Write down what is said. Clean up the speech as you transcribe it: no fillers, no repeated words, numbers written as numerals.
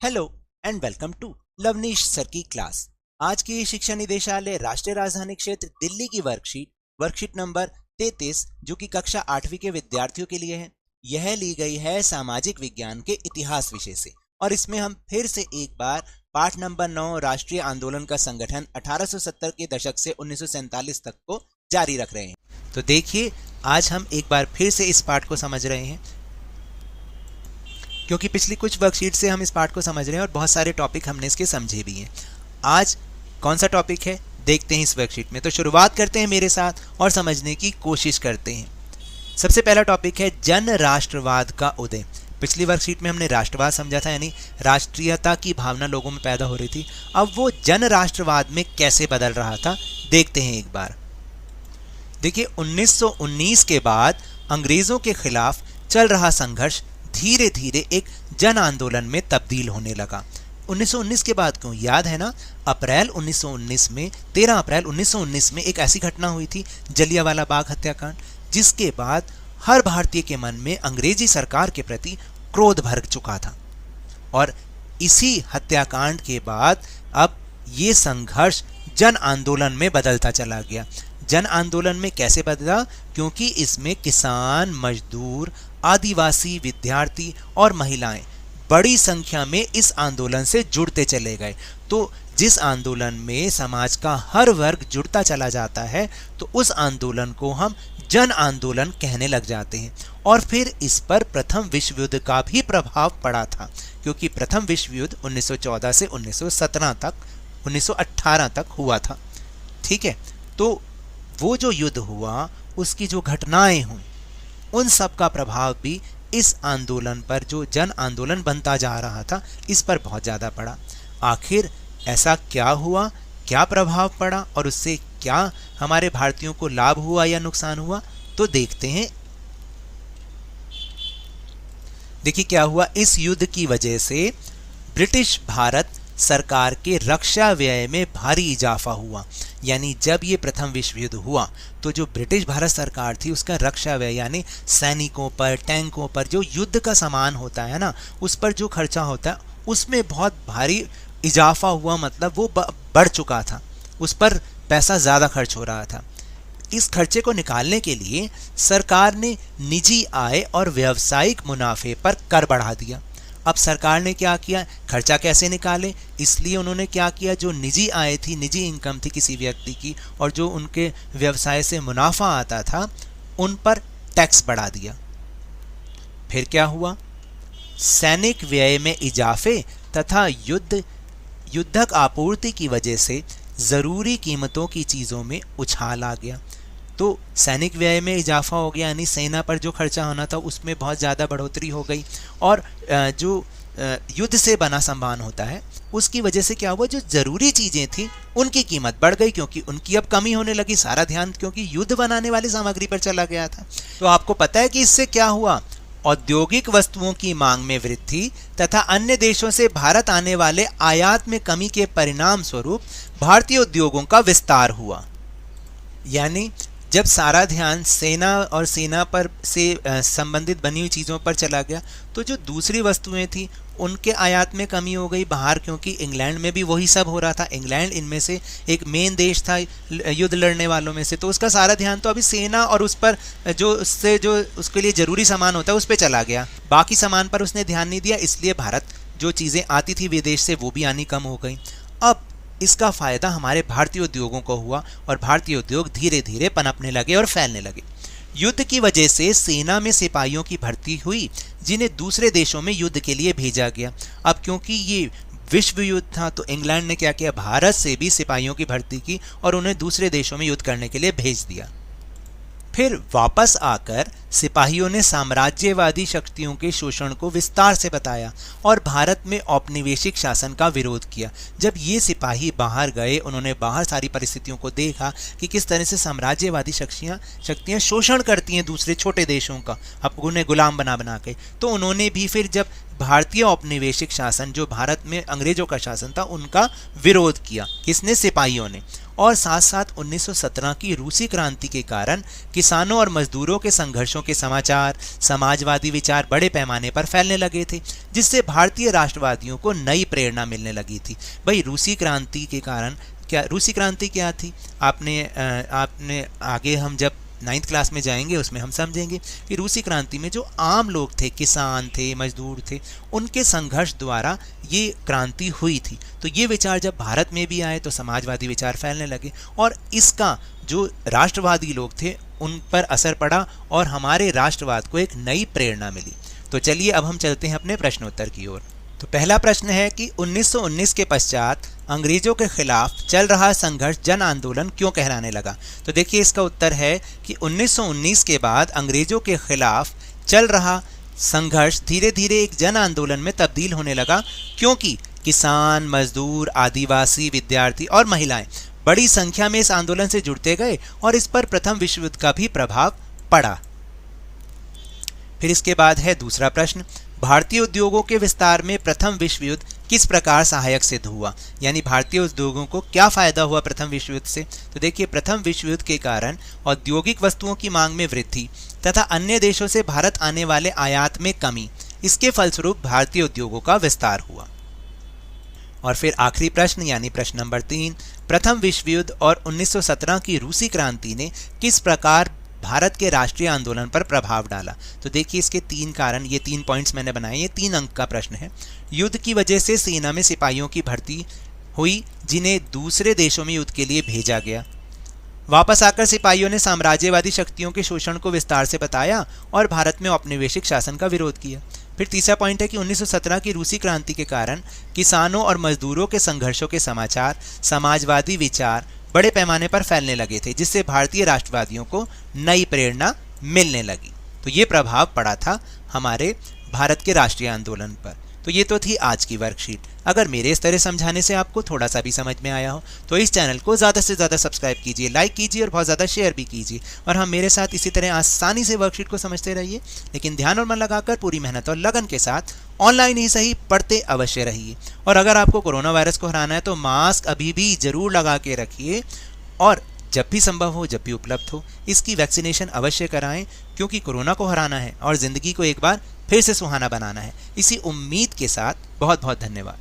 Hello and welcome to Lavneesh sir की class. आज की शिक्षा निदेशालय राष्ट्रीय राजधानी क्षेत्र दिल्ली की वर्कशीट नंबर 33 जो कि कक्षा 8वीं के विद्यार्थियों के लिए है। यह ली गई है सामाजिक विज्ञान के इतिहास विषय से और इसमें हम फिर से एक बार पाठ नंबर 9 राष्ट्रीय आंदोलन का संगठन 1870 के दशक से 1947 तक को जारी रख रहे हैं। तो देखिए, आज हम एक बार फिर से इस पाठ को समझ रहे हैं क्योंकि पिछली कुछ वर्कशीट से हम इस पाठ को समझ रहे हैं और बहुत सारे टॉपिक हमने इसके समझे भी हैं। आज कौन सा टॉपिक है देखते हैं इस वर्कशीट में। तो शुरुआत करते हैं मेरे साथ और समझने की कोशिश करते हैं। सबसे पहला टॉपिक है जन राष्ट्रवाद का उदय। पिछली वर्कशीट में हमने राष्ट्रवाद समझा था, यानी राष्ट्रीयता की भावना लोगों में पैदा हो रही थी। अब वो जन राष्ट्रवाद में कैसे बदल रहा था देखते हैं एक बार। देखिए, 1919 के बाद अंग्रेजों के खिलाफ चल रहा संघर्ष धीरे धीरे एक जन आंदोलन में तब्दील होने लगा। 1919 के बाद क्यों, याद है ना, 13 अप्रैल 1919 में एक ऐसी घटना हुई थी, जलियांवाला बाग हत्याकांड, जिसके बाद हर भारतीय के मन में अंग्रेजी सरकार के प्रति क्रोध भर चुका था। और इसी हत्याकांड के बाद अब ये संघर्ष जन आंदोलन में बदलता चला गया। जन आंदोलन में कैसे बदला? क्योंकि इसमें किसान, मजदूर, आदिवासी, विद्यार्थी और महिलाएं बड़ी संख्या में इस आंदोलन से जुड़ते चले गए। तो जिस आंदोलन में समाज का हर वर्ग जुड़ता चला जाता है तो उस आंदोलन को हम जन आंदोलन कहने लग जाते हैं। और फिर इस पर प्रथम विश्व युद्ध का भी प्रभाव पड़ा था, क्योंकि प्रथम विश्व युद्ध 1914 से 1918 तक हुआ था। ठीक है, तो वो जो युद्ध हुआ, उसकी जो घटनाएं हुई, उन सब का प्रभाव भी इस आंदोलन पर, जो जन आंदोलन बनता जा रहा था, इस पर बहुत ज़्यादा पड़ा। आखिर ऐसा क्या हुआ, क्या प्रभाव पड़ा और उससे क्या हमारे भारतीयों को लाभ हुआ या नुकसान हुआ, तो देखते हैं। देखिए क्या हुआ। इस युद्ध की वजह से ब्रिटिश भारत सरकार के रक्षा व्यय में भारी इजाफा हुआ। यानी जब ये प्रथम विश्व युद्ध हुआ तो जो ब्रिटिश भारत सरकार थी उसका रक्षा व्यय, यानी सैनिकों पर, टैंकों पर, जो युद्ध का सामान होता है ना, उस पर जो खर्चा होता है, उसमें बहुत भारी इजाफा हुआ। मतलब वो बढ़ चुका था, उस पर पैसा ज़्यादा खर्च हो रहा था। इस खर्चे को निकालने के लिए सरकार ने निजी आय और व्यावसायिक मुनाफे पर कर बढ़ा दिया। अब सरकार ने क्या किया, खर्चा कैसे निकाले, इसलिए उन्होंने क्या किया, जो निजी आय थी, निजी इनकम थी किसी व्यक्ति की, और जो उनके व्यवसाय से मुनाफा आता था, उन पर टैक्स बढ़ा दिया। फिर क्या हुआ, सैनिक व्यय में इजाफे तथा युद्धक आपूर्ति की वजह से ज़रूरी कीमतों की चीज़ों में उछाल आ गया। तो सैनिक व्यय में इजाफा हो गया, यानी सेना पर जो खर्चा होना था उसमें बहुत ज़्यादा बढ़ोतरी हो गई। और जो युद्ध से बना सामान होता है उसकी वजह से क्या हुआ, जो ज़रूरी चीज़ें थी उनकी कीमत बढ़ गई, क्योंकि उनकी अब कमी होने लगी। सारा ध्यान क्योंकि युद्ध बनाने वाली सामग्री पर चला गया था। तो आपको पता है कि इससे क्या हुआ, औद्योगिक वस्तुओं की मांग में वृद्धि तथा अन्य देशों से भारत आने वाले आयात में कमी के परिणाम स्वरूप भारतीय उद्योगों का विस्तार हुआ। यानी जब सारा ध्यान सेना और सेना पर से संबंधित बनी हुई चीज़ों पर चला गया तो जो दूसरी वस्तुएं थी उनके आयात में कमी हो गई बाहर, क्योंकि इंग्लैंड में भी वही सब हो रहा था। इंग्लैंड इनमें से एक मेन देश था युद्ध लड़ने वालों में से, तो उसका सारा ध्यान तो अभी सेना और उस पर जो उसके लिए ज़रूरी सामान होता है उस पर चला गया। बाकी सामान पर उसने ध्यान नहीं दिया, इसलिए भारत जो चीज़ें आती थी विदेश से वो भी आनी कम हो गई। अब इसका फ़ायदा हमारे भारतीय उद्योगों को हुआ और भारतीय उद्योग धीरे धीरे पनपने लगे और फैलने लगे। युद्ध की वजह से सेना में सिपाहियों की भर्ती हुई, जिन्हें दूसरे देशों में युद्ध के लिए भेजा गया। अब क्योंकि ये विश्व युद्ध था तो इंग्लैंड ने क्या किया, भारत से भी सिपाहियों की भर्ती की और उन्हें दूसरे देशों में युद्ध करने के लिए भेज दिया। फिर वापस आकर सिपाहियों ने साम्राज्यवादी शक्तियों के शोषण को विस्तार से बताया और भारत में औपनिवेशिक शासन का विरोध किया। जब ये सिपाही बाहर गए, उन्होंने बाहर सारी परिस्थितियों को देखा कि किस तरह से साम्राज्यवादी शक्तियाँ शोषण करती हैं दूसरे छोटे देशों का, अब उन्हें गुलाम बना बना के। तो उन्होंने भी फिर जब भारतीय औपनिवेशिक शासन, जो भारत में अंग्रेजों का शासन था, उनका विरोध किया। किसने? सिपाहियों ने। और साथ साथ 1917 की रूसी क्रांति के कारण किसानों और मजदूरों के संघर्षों के समाचार, समाजवादी विचार बड़े पैमाने पर फैलने लगे थे, जिससे भारतीय राष्ट्रवादियों को नई प्रेरणा मिलने लगी थी। भाई रूसी क्रांति के कारण क्या, रूसी क्रांति क्या थी? आपने आगे हम जब 9th क्लास में जाएंगे उसमें हम समझेंगे कि रूसी क्रांति में जो आम लोग थे, किसान थे, मजदूर थे, उनके संघर्ष द्वारा ये क्रांति हुई थी। तो ये विचार जब भारत में भी आए तो समाजवादी विचार फैलने लगे और इसका जो राष्ट्रवादी लोग थे उन पर असर पड़ा और हमारे राष्ट्रवाद को एक नई प्रेरणा मिली। तो चलिए अब हम चलते हैं अपने प्रश्नोत्तर की ओर। तो पहला प्रश्न है कि 1919 के पश्चात अंग्रेजों के खिलाफ चल रहा संघर्ष जन आंदोलन क्यों कहलाने लगा? तो देखिए इसका उत्तर है कि 1919 के बाद अंग्रेजों के खिलाफ चल रहा संघर्ष धीरे धीरे एक जन आंदोलन में तब्दील होने लगा, क्योंकि किसान, मजदूर, आदिवासी, विद्यार्थी और महिलाएं बड़ी संख्या में इस आंदोलन से जुड़ते गए और इस पर प्रथम विश्व युद्ध का भी प्रभाव पड़ा। फिर इसके बाद है दूसरा प्रश्न, भारतीय उद्योगों के विस्तार में प्रथम विश्व युद्ध किस प्रकार सहायक सिद्ध हुआ? यानी भारतीय उद्योगों को क्या फायदा हुआ प्रथम विश्व युद्ध से? तो देखिए प्रथम विश्व युद्ध के कारण औद्योगिक वस्तुओं की मांग में वृद्धि तथा अन्य देशों से भारत आने वाले आयात में कमी, इसके फलस्वरूप भारतीय उद्योगों का विस्तार हुआ। और फिर आखिरी प्रश्न यानी प्रश्न नंबर 3, प्रथम विश्व युद्ध और 1917 की रूसी क्रांति ने किस प्रकार भारत के राष्ट्रीय आंदोलन पर प्रभाव डाला? तो देखिए इसके 3 कारण, ये 3 पॉइंट्स मैंने बनाए, ये 3 अंक का प्रश्न है। युद्ध की वजह से सेना में सिपाहियों की भर्ती हुई, जिन्हें दूसरे देशों में युद्ध के लिए भेजा गया। वापस आकर सिपाहियों ने साम्राज्यवादी शक्तियों के शोषण को विस्तार से बताया और भारत में औपनिवेशिक शासन का विरोध किया। फिर तीसरा पॉइंट है कि 1917 की रूसी क्रांति के कारण किसानों और मजदूरों के संघर्षों के समाचार, समाजवादी विचार बड़े पैमाने पर फैलने लगे थे, जिससे भारतीय राष्ट्रवादियों को नई प्रेरणा मिलने लगी। तो ये प्रभाव पड़ा था हमारे भारत के राष्ट्रीय आंदोलन पर। तो ये तो थी आज की वर्कशीट। अगर मेरे इस तरह समझाने से आपको थोड़ा सा भी समझ में आया हो तो इस चैनल को ज़्यादा से ज़्यादा सब्सक्राइब कीजिए, लाइक कीजिए और बहुत ज़्यादा शेयर भी कीजिए। और हम मेरे साथ इसी तरह आसानी से वर्कशीट को समझते रहिए, लेकिन ध्यान और मन लगाकर पूरी मेहनत और लगन के साथ ऑनलाइन ही सही पढ़ते अवश्य रहिए। और अगर आपको कोरोना वायरस को हराना है तो मास्क अभी भी ज़रूर लगा के रखिए और जब भी संभव हो, जब भी उपलब्ध हो, इसकी वैक्सीनेशन अवश्य कराएं, क्योंकि कोरोना को हराना है और ज़िंदगी को एक बार फिर से सुहाना बनाना है। इसी उम्मीद के साथ बहुत बहुत धन्यवाद।